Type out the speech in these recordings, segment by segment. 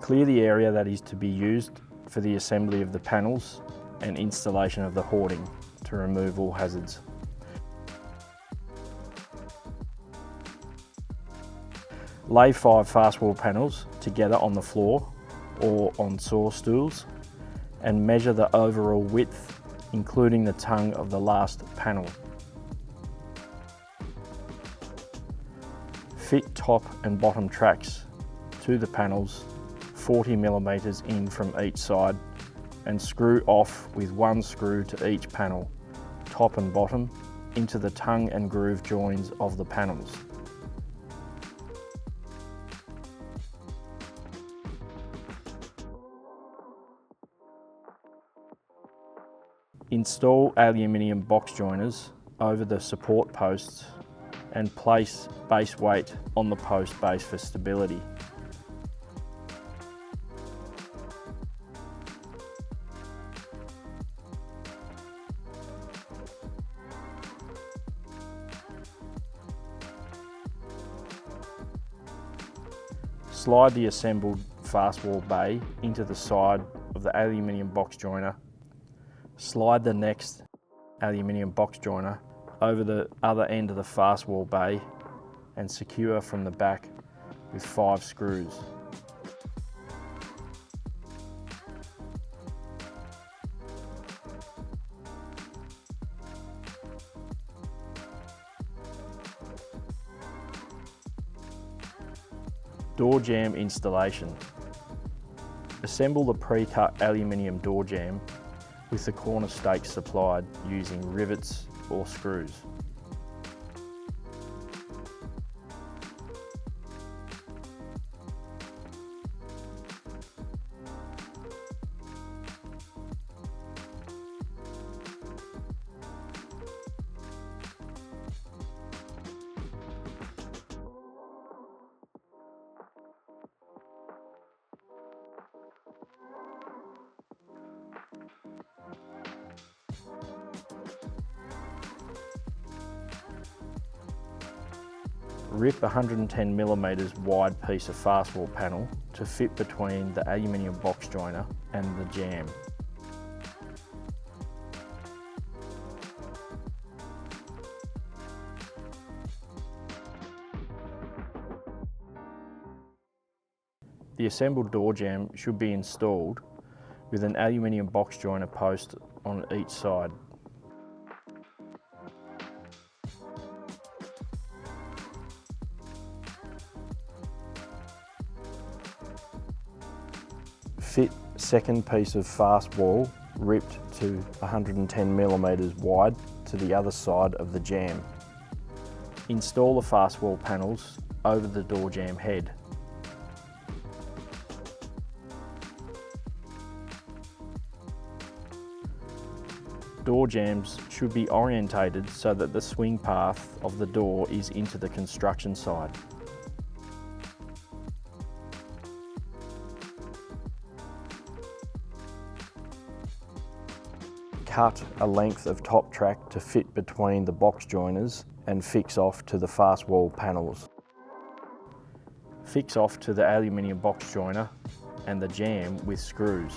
Clear the area that is to be used for the assembly of the panels and installation of the hoarding to remove all hazards. Lay 5 fast wall panels together on the floor or on saw stools and measure the overall width, including the tongue of the last panel. Fit top and bottom tracks to the panels 40mm in from each side and screw off with 1 screw to each panel, top and bottom, into the tongue and groove joins of the panels. Install aluminium box joiners over the support posts and place base weight on the post base for stability. Slide the assembled fast wall bay into the side of the aluminium box joiner. Slide the next aluminium box joiner over the other end of the fast wall bay and secure from the back with 5 screws. Door jamb installation. Assemble the pre-cut aluminium door jamb with the corner stakes supplied using rivets or screws. Rip a 110mm wide piece of fast wall panel to fit between the aluminium box joiner and the jamb. The assembled door jamb should be installed with an aluminium box joiner post on each side. Fit second piece of fast wall ripped to 110mm wide to the other side of the jamb. Install the fast wall panels over the door jamb head. Door jambs should be orientated so that the swing path of the door is into the construction side. Cut a length of top track to fit between the box joiners and fix off to the fast wall panels. Fix off to the aluminium box joiner and the jamb with screws.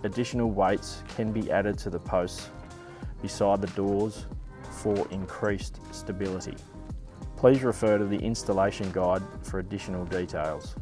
Additional weights can be added to the posts beside the doors for increased stability. Please refer to the installation guide for additional details.